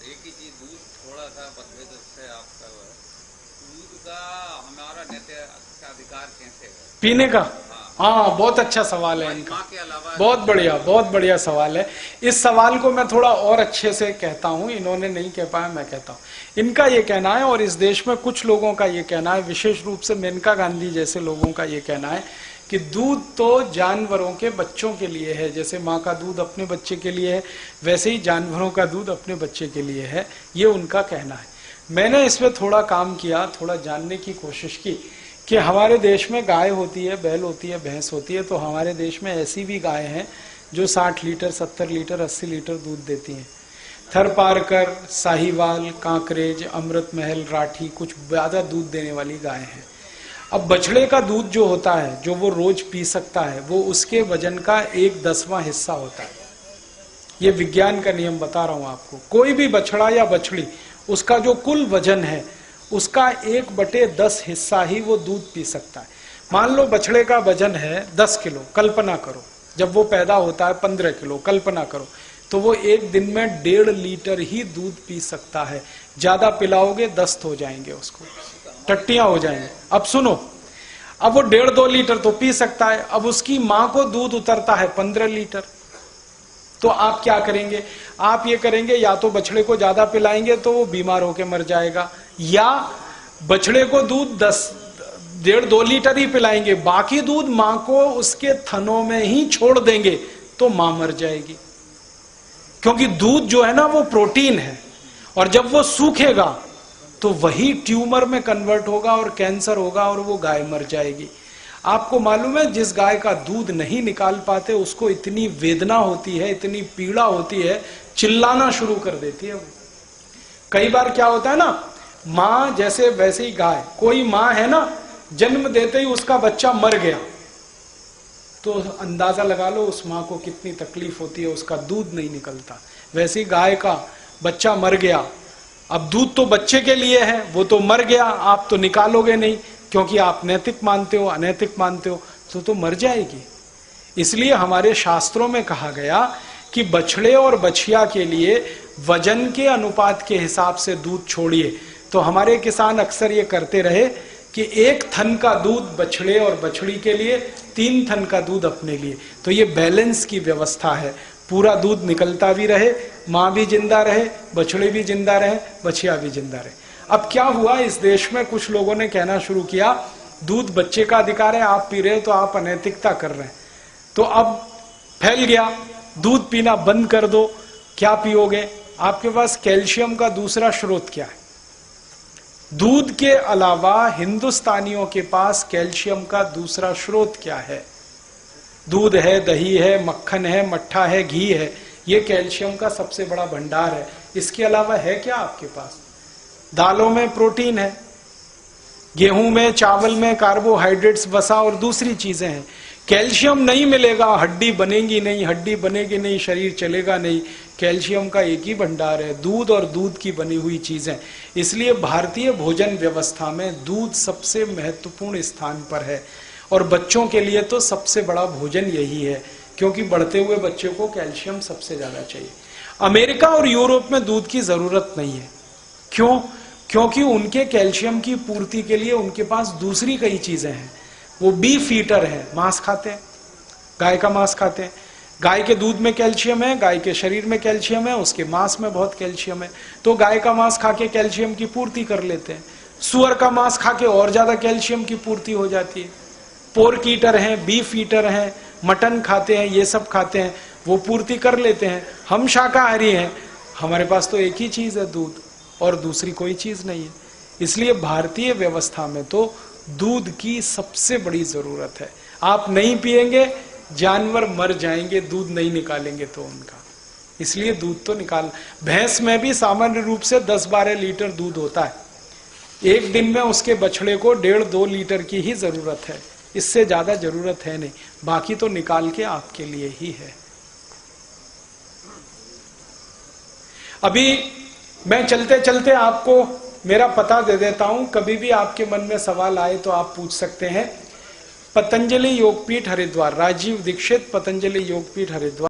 एक ही चीज, दूध थोड़ा सा बदले से आप कर रहे हैं। दूध का हमारा नैतिक अधिकार कैसे है पीने का? हाँ, हाँ, बहुत अच्छा सवाल है इनका। माँ के अलावा बहुत बढ़िया सवाल है। इस सवाल को मैं थोड़ा और अच्छे से कहता हूँ, इन्होंने नहीं कह पाया, मैं कहता हूँ। इनका ये कहना है, और इस देश में कुछ लोगों का ये कहना है, विशेष रूप से मेनका गांधी जैसे लोगों का ये कहना है कि दूध तो जानवरों के बच्चों के लिए है। जैसे माँ का दूध अपने बच्चे के लिए है, वैसे ही जानवरों का दूध अपने बच्चे के लिए है, ये उनका कहना है। मैंने इसमें थोड़ा काम किया, थोड़ा जानने की कोशिश की कि हमारे देश में गाय होती है, बैल होती है, भैंस होती है, तो हमारे देश में ऐसी भी गाय हैं जो 60 लीटर, 70 लीटर, 80 लीटर दूध देती हैं। थरपारकर, साहिवाल, कांकरेज, अमृत महल, राठी कुछ ज़्यादा दूध देने वाली गाय हैं। अब बछड़े का दूध जो होता है, जो वो रोज पी सकता है, वो उसके वजन का 1/10वां हिस्सा होता है। ये विज्ञान का नियम बता रहा हूं आपको। कोई भी बछड़ा या बछड़ी, उसका जो कुल वजन है उसका 1/10 हिस्सा ही वो दूध पी सकता है। मान लो बछड़े का वजन है 10 किलो, कल्पना करो, जब वो पैदा होता है 15 किलो, कल्पना करो, तो वो एक दिन में 1.5 लीटर ही दूध पी सकता है। ज्यादा पिलाओगे दस्त हो जाएंगे, उसको टट्टियां हो जाएंगे। अब सुनो, अब वो 1.5-2 लीटर तो पी सकता है, अब उसकी मां को दूध उतरता है 15 लीटर, तो आप क्या करेंगे? आप ये करेंगे, या तो बछड़े को ज्यादा पिलाएंगे तो वो बीमार होकर मर जाएगा, या बछड़े को दूध 1.5-2 लीटर ही पिलाएंगे, बाकी दूध मां को उसके थनों में ही छोड़ देंगे, तो मां मर जाएगी। क्योंकि दूध जो है ना वो प्रोटीन है, और जब वो सूखेगा तो वही ट्यूमर में कन्वर्ट होगा और कैंसर होगा और वो गाय मर जाएगी। आपको मालूम है, जिस गाय का दूध नहीं निकाल पाते उसको इतनी वेदना होती है, इतनी पीड़ा होती है, चिल्लाना शुरू कर देती है वो। कई बार क्या होता है ना, मां जैसे वैसे ही गाय, कोई मां है ना, जन्म देते ही उसका बच्चा मर गया, तो अंदाजा लगा लो उस मां को कितनी तकलीफ होती है, उसका दूध नहीं निकलता। वैसे ही गाय का बच्चा मर गया, अब दूध तो बच्चे के लिए है, वो तो मर गया, आप तो निकालोगे नहीं, क्योंकि आप नैतिक मानते हो, अनैतिक मानते हो, तो मर जाएगी। इसलिए हमारे शास्त्रों में कहा गया कि बछड़े और बछिया के लिए वजन के अनुपात के हिसाब से दूध छोड़िए। तो हमारे किसान अक्सर ये करते रहे कि 1 थन का दूध बछड़े और बछड़ी के लिए, 3 थन का दूध अपने लिए। तो ये बैलेंस की व्यवस्था है, पूरा दूध निकलता भी रहे, माँ भी जिंदा रहे, बछड़े भी जिंदा रहे, बछिया भी जिंदा रहे। अब क्या हुआ, इस देश में कुछ लोगों ने कहना शुरू किया दूध बच्चे का अधिकार है, आप पी रहे हो तो आप अनैतिकता कर रहे हैं। तो अब फैल गया, दूध पीना बंद कर दो। क्या पियोगे? आपके पास कैल्शियम का दूसरा स्रोत क्या है? दूध के अलावा हिंदुस्तानियों के पास कैल्शियम का दूसरा स्रोत क्या है? दूध है, दही है, मक्खन है, मट्ठा है, घी है, ये कैल्शियम का सबसे बड़ा भंडार है। इसके अलावा है क्या आपके पास? दालों में प्रोटीन है, गेहूं में, चावल में कार्बोहाइड्रेट्स, वसा और दूसरी चीजें हैं। कैल्शियम नहीं मिलेगा, हड्डी बनेगी नहीं, हड्डी बनेगी नहीं, शरीर चलेगा नहीं। कैल्शियम का एक ही भंडार है, दूध और दूध की बनी हुई चीजें। इसलिए भारतीय भोजन व्यवस्था में दूध सबसे महत्वपूर्ण स्थान पर है, और बच्चों के लिए तो सबसे बड़ा भोजन यही है, क्योंकि बढ़ते हुए बच्चे को कैल्शियम सबसे ज्यादा चाहिए। अमेरिका और यूरोप में दूध की जरूरत नहीं है। क्यों? क्योंकि उनके कैल्शियम की पूर्ति के लिए उनके पास दूसरी कई चीजें हैं। वो बीफ ईटर है, मांस खाते हैं, गाय का मांस खाते हैं। गाय के दूध में कैल्शियम है, गाय के शरीर में कैल्शियम है, उसके मांस में बहुत कैल्शियम है, तो गाय का मांस खा के कैल्शियम की पूर्ति कर लेते हैं। सुअर का मांस खा के और ज्यादा कैल्शियम की पूर्ति हो जाती है। पोर्क ईटर हैं, बीफ ईटर हैं, मटन खाते हैं, ये सब खाते हैं, वो पूर्ति कर लेते हैं। हम शाकाहारी हैं, हमारे पास तो एक ही चीज है, दूध, और दूसरी कोई चीज नहीं है। इसलिए भारतीय व्यवस्था में तो दूध की सबसे बड़ी जरूरत है। आप नहीं पिएंगे, जानवर मर जाएंगे, दूध नहीं निकालेंगे तो उनका। इसलिए दूध तो निकाल। भैंस में भी सामान्य रूप से 10-12 लीटर दूध होता है। एक दिन में उसके बछड़े को 1.5-2 लीटर की ही जरूरत है, इससे ज्यादा जरूरत है नहीं। बाकी तो निकाल के आपके लिए ही है। अभी मैं चलते चलते आपको मेरा पता दे देता हूं, कभी भी आपके मन में सवाल आए तो आप पूछ सकते हैं। पतंजलि योगपीठ हरिद्वार, राजीव दीक्षित पतंजलि योगपीठ हरिद्वार।